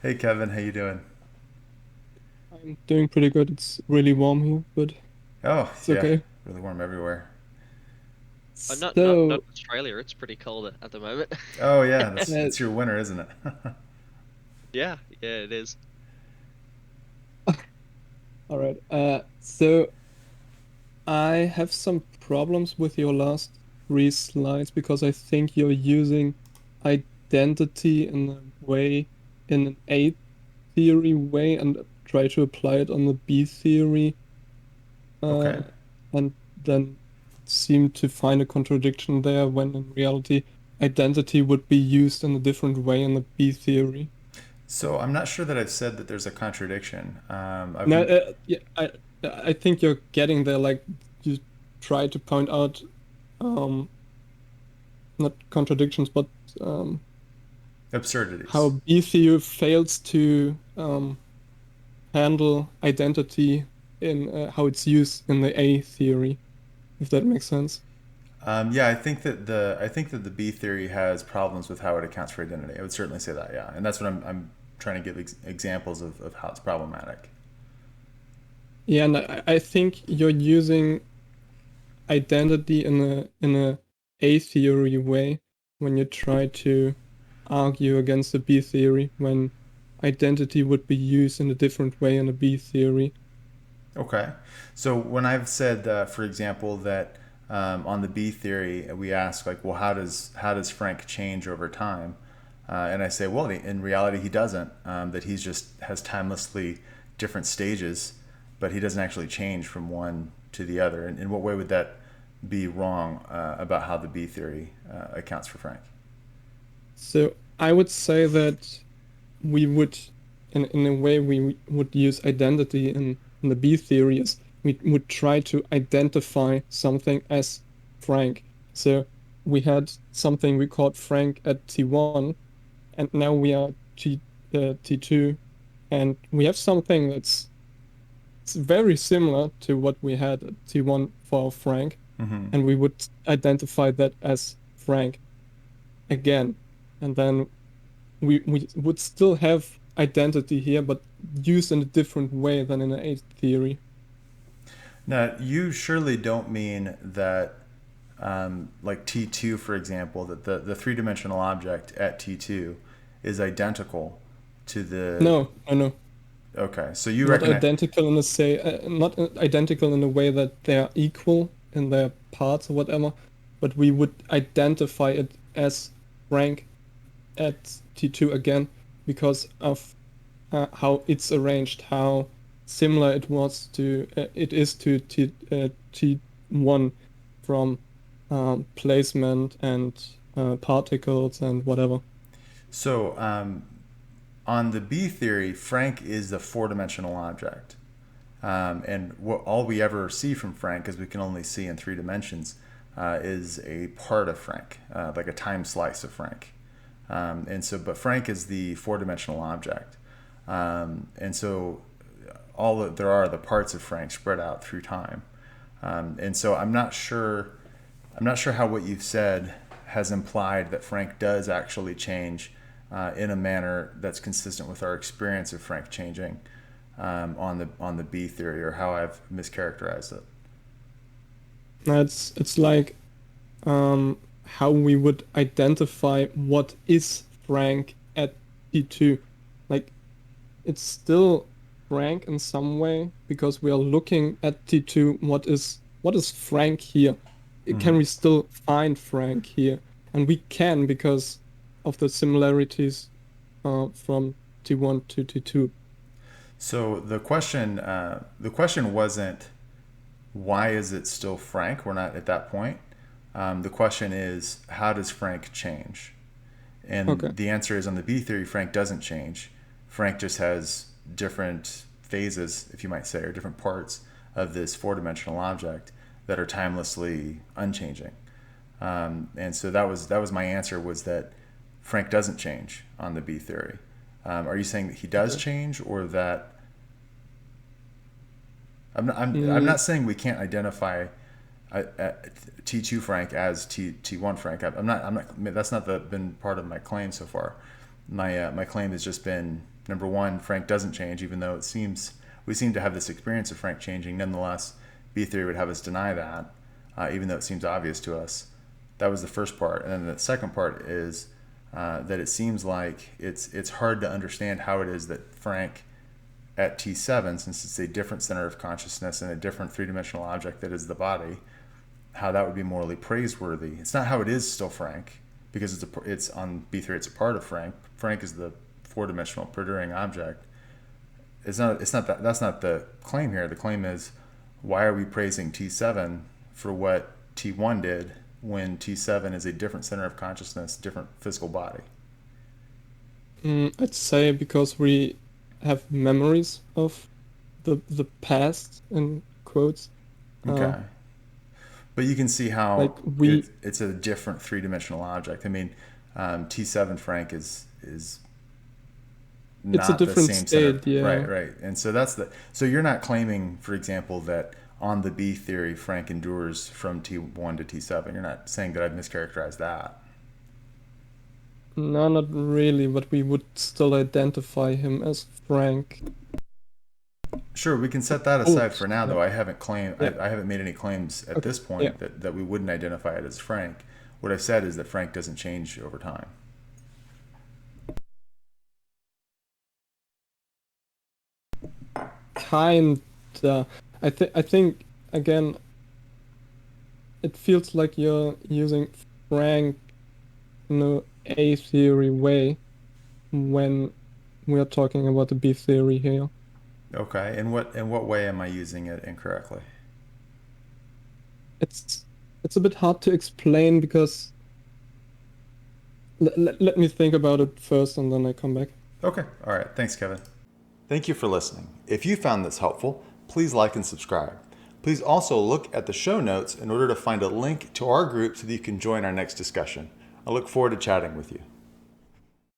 Hey Kevin, how you doing? I'm doing pretty good. It's really warm here, but Oh, it's yeah, okay. really warm everywhere. Not So, Australia. It's pretty cold at the moment. Oh yeah, that's uh, it's your winter, isn't it? Yeah, yeah, it is. all right. So I have some problems with your last three slides because I think you're using identity in a way, in an A theory way, and try to apply it on the B theory, Okay. uh, and then seem to find a contradiction there when in reality, identity would be used in a different way in the B theory. So I'm not sure that I've said that there's a contradiction. I've No, been yeah, I think you're getting there. Like you try to point out, um, not contradictions, but um, how absurdities. BTU fails to handle identity in how it's used in the A theory, if that makes sense. Yeah, I think that the B theory has problems with how it accounts for identity. I would certainly say that. Yeah, and that's what I'm trying to give examples of how it's problematic. Yeah, and I think you're using identity in a A theory way when you try to argue against the B theory when identity would be used in a different way in a B theory. Okay. So when I've said, for example, that on the B theory, we ask like, well, how does Frank change over time? And I say, well, in reality, he doesn't. That he's just has timelessly different stages, but he doesn't actually change from one to the other. And in what way would that be wrong about how the B theory accounts for Frank? So I would say that we would, in a way, we would use identity in the B theory is we would try to identify something as Frank. So we had something we called Frank at T1, and now we are T2, and we have something that's it's very similar to what we had at T1 for Frank, Mm-hmm. and we would identify that as Frank again. And then we would still have identity here, but used in a different way than in an A theory. Now, you surely don't mean that, like T2, for example, that the three dimensional object at T2 is identical to the. No, I know. Okay, so you Not recognize. identical in a say, not identical in a way that they are equal in their parts or whatever, but we would identify it as rank at T2 again because of how it's arranged, how similar it is to T1 from placement and particles and whatever. So, on the B theory, Frank is the four dimensional object. And all we ever see from Frank, because we can only see in three dimensions, is a part of Frank, like a time slice of Frank. But Frank is the four dimensional object. And so all that there are the parts of Frank spread out through time. And so I'm not sure how what you've said has implied that Frank does actually change in a manner that's consistent with our experience of Frank changing on the B theory, or how I've mischaracterized it. It's like how we would identify what is Frank at T2. Like it's still Frank in some way because we are looking at T2. What is Frank here? Mm-hmm. Can we still find Frank here? And we can because of the similarities from T1 to T2. So the question wasn't why is it still Frank. We're not at that point. The question is how does Frank change? And Okay. the answer is on the B theory, Frank doesn't change. Frank just has different phases, if you might say, or different parts of this four dimensional object that are timelessly unchanging. And so that was my answer, was that Frank doesn't change on the B theory. Are you saying that he does Okay. change, or that I'm Mm, not saying we can't identify T2 Frank as T1 Frank. I'm not. That's not been part of my claim so far. My claim has just been Number one, Frank doesn't change, even though we seem to have this experience of Frank changing. Nonetheless, B theory would have us deny that, even though it seems obvious to us. That was the first part, and then the second part is that it seems like it's hard to understand how it is that Frank at T7, since it's a different center of consciousness and a different three-dimensional object that is the body, how that would be morally praiseworthy. It's not how it is still Frank, because it's on B3, it's a part of Frank. Frank is the four-dimensional perduring object. It's not that, that's not the claim here. The claim is, why are we praising T7 for what T1 did when T7 is a different center of consciousness, different physical body? I'd say because we have memories of the past, in quotes. Okay. But you can see how Like we, it's a different three-dimensional object. I mean, T7 Frank is it's a not the different same center. state, yeah. Right. And so you're not claiming, for example, that on the B theory Frank endures from T1 to T7. You're not saying that I've mischaracterized that. No, not really, but we would still identify him as Frank. Sure, we can set that aside for now, Yeah. though. I haven't claimed, Yeah. I haven't made any claims at Okay. this point Yeah. that we wouldn't identify it as Frank. What I've said is that Frank doesn't change over time. Kinda. I think again, it feels like you're using Frank in a A theory way when we are talking about the B theory here. Okay, in what way am I using it incorrectly? It's it's a bit hard to explain because let me think about it first and then I come back. Okay, all right. Thanks, Kevin. Thank you for listening. If you found this helpful, please like and subscribe. Please also look at the show notes in order to find a link to our group so that you can join our next discussion. I look forward to chatting with you.